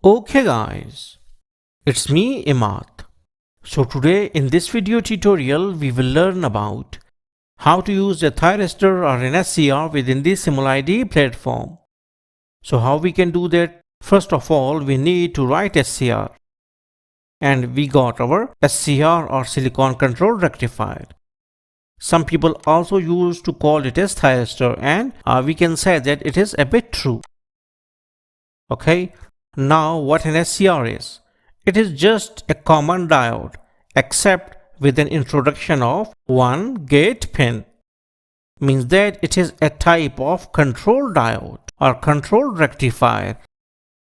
Okay guys, it's me Imad. So today in this video tutorial we will learn about how to use a thyristor or an SCR within the simulide platform. So how we can do that? First of all, we need to write SCR. And we got our SCR or silicon control rectifier. Some people also used to call it as thyristor, and we can say that it is a bit true. Okay, now what an SCR is? It is just a common diode, except with an introduction of one gate pin. Means that it is a type of control diode or control rectifier.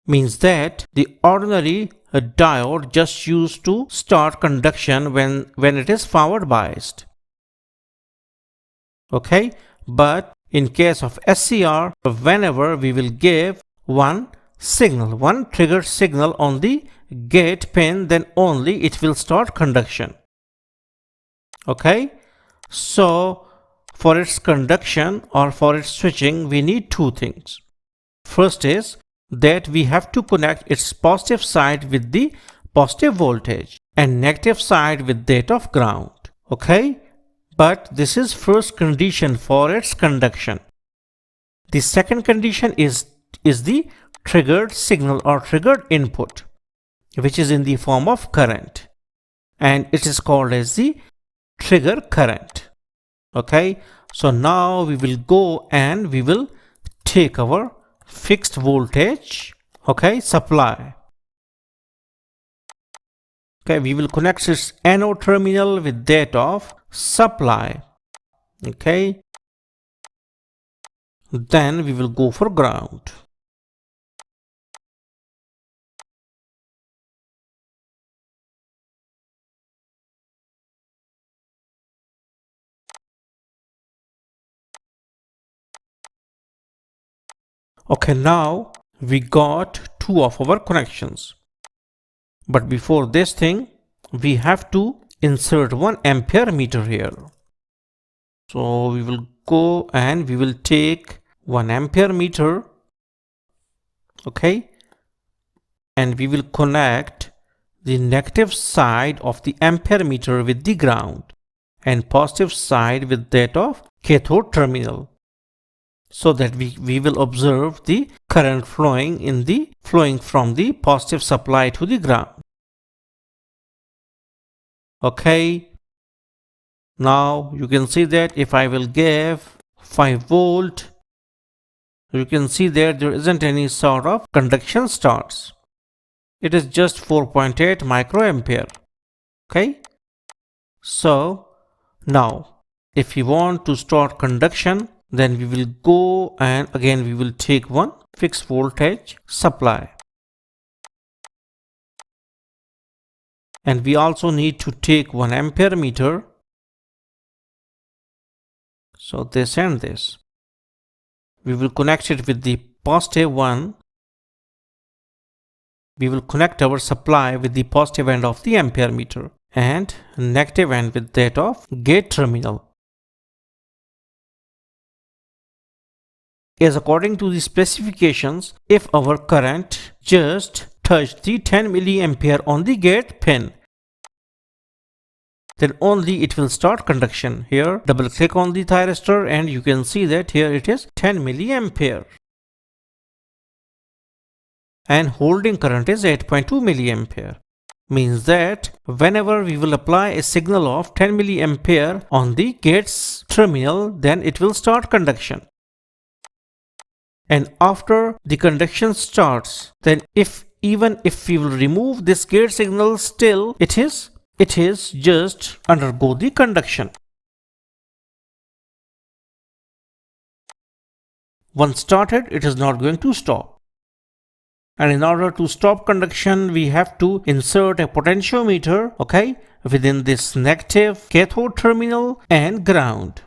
Means that the ordinary diode just used to start conduction when it is forward biased. Okay, but in case of SCR, whenever we will give one trigger signal on the gate pin, then only it will start conduction. Okay, so for its conduction or for its switching, we need two things. First is that we have to connect its positive side with the positive voltage and negative side with that of ground. Okay, but this is first condition for its conduction. The second condition is the triggered signal or triggered input, which is in the form of current, and it is called as the trigger current. Okay, so now we will go and we will take our fixed voltage, okay, supply. Okay, we will connect its anode terminal with that of supply. Okay, then we will go for ground. Okay, now we got two of our connections. But before this thing, we have to insert 1 ampere meter here. So we will go and we will take 1 ampere meter. Okay. And we will connect the negative side of the ampere meter with the ground and positive side with that of cathode terminal, so that we will observe the current flowing from the positive supply to the ground. Okay, now you can see that if I will give 5 volt, you can see that there isn't any sort of conduction starts. It is just 4.8 microampere. Okay, so now if we want to start conduction, then we will go and again we will take one fixed voltage supply. And we also need to take 1 ampere meter. So this and this. We will connect it with the positive one. We will connect our supply with the positive end of the ampere meter and negative end with that of gate terminal. As according to the specifications, if our current just touched the 10 milliampere on the gate pin, then only it will start conduction. Here, double click on the thyristor and you can see that here it is 10 milliampere. And holding current is 8.2 milliampere. Means that whenever we will apply a signal of 10 milliampere on the gate's terminal, then it will start conduction. And after the conduction starts, then even if we will remove this gate signal, still it is just undergo the conduction. Once started, it is not going to stop. And in order to stop conduction, we have to insert a potentiometer, okay, within this negative cathode terminal and ground.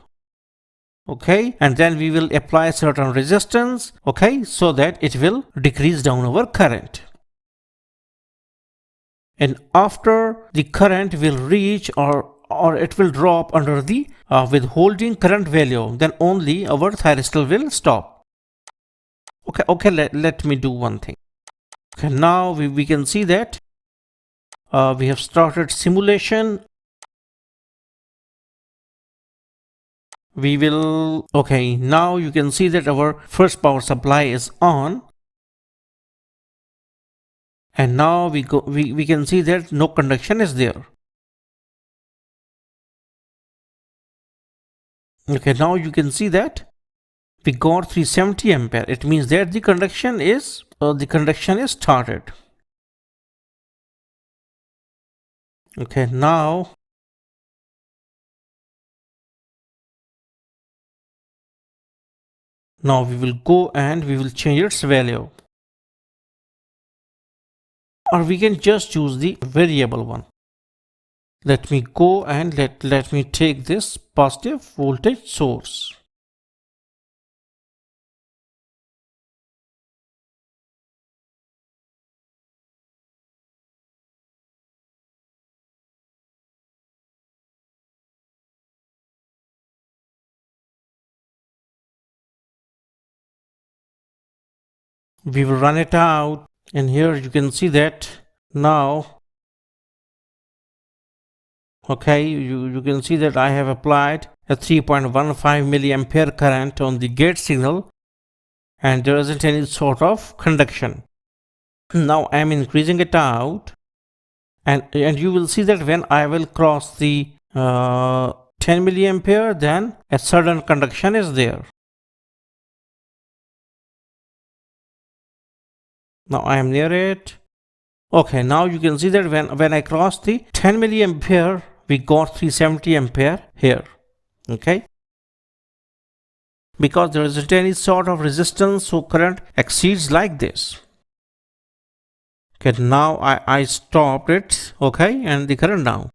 Okay, and then we will apply certain resistance, okay, so that it will decrease down our current. And after the current will reach or it will drop under the withholding current value, then only our thyristor will stop. Okay, let me do one thing. Okay, now we can see that we have started simulation. We will, okay, now you can see that our first power supply is on, and now we can see that no conduction is there. Okay, now you can see that we got 370 ampere. It means that the conduction is started. Okay, now we will go and we will change its value, or we can just use the variable one. Let me go and let me take this positive voltage source. We will run it out, and here you can see that now, okay, you can see that I have applied a 3.15 milliampere current on the gate signal, and there isn't any sort of conduction. Now I am increasing it out, and you will see that when I will cross the 10 milliampere, then a sudden conduction is there. Now I am near it. Okay, now you can see that when I cross the 10 milliampere, we got 370 ampere here. Okay, because there isn't any sort of resistance, so current exceeds like this. Okay, now I stopped it. Okay, and the current down.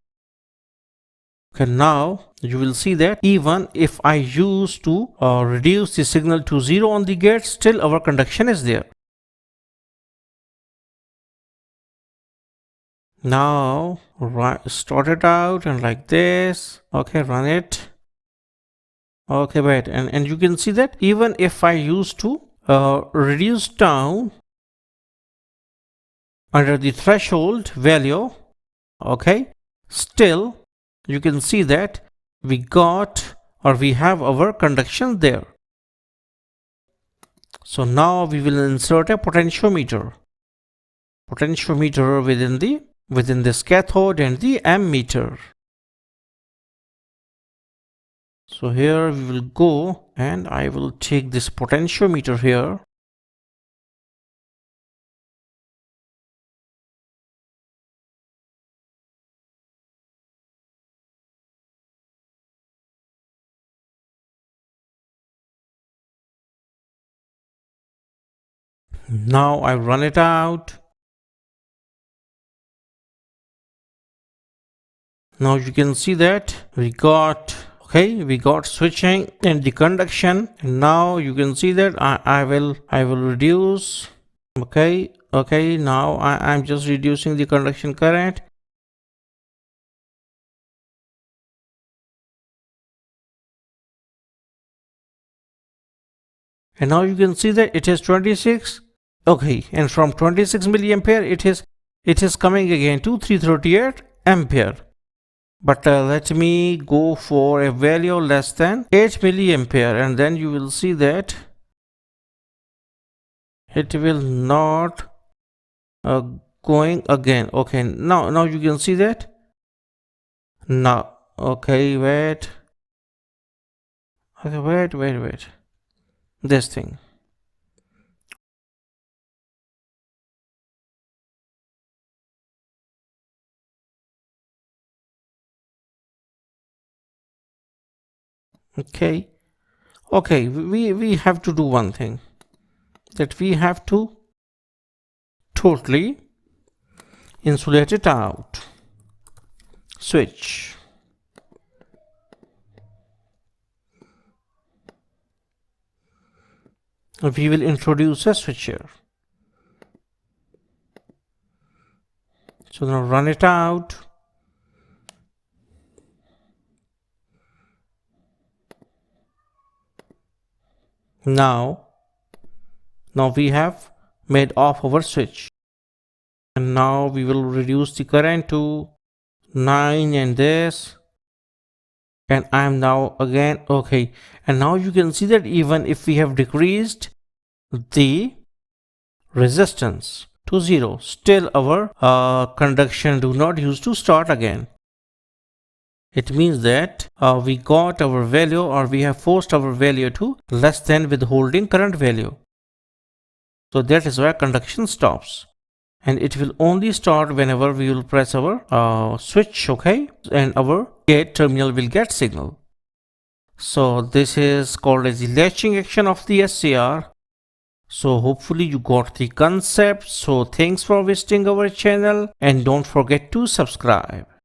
Okay, now you will see that even if I use to reduce the signal to 0 on the gate, still our conduction is there. Now start it out and like this. Okay, run it. Okay, wait, and you can see that even if I use to reduce down under the threshold value, okay, still you can see that we got, or we have our conduction there. So now we will insert a potentiometer within this cathode and the ammeter. So here we will go, and I will take this potentiometer here. Now I run it out. Now you can see that we got switching and the conduction, and now you can see that I will reduce. Okay, now I'm just reducing the conduction current. And now you can see that it is 26. Okay, and from 26 milliampere it is coming again to 338 ampere. But let me go for a value less than 8 milliampere, and then you will see that it will not going again. Okay, now you can see that. Now, okay, wait. Okay, wait. This thing. Okay, we have to do one thing, that we have to totally insulate it out. Switch. We will introduce a switch here. So now run it out. Now we have made off our switch. And now we will reduce the current to 9 and this, and I am now again okay. And now you can see that even if we have decreased the resistance to 0, still our conduction do not use to start again. It means that we got our value, or we have forced our value to less than withholding current value. So that is why conduction stops, and it will only start whenever we will press our switch, okay, and our gate terminal will get signal. So this is called as the latching action of the SCR. So hopefully you got the concept. So thanks for visiting our channel, and don't forget to subscribe.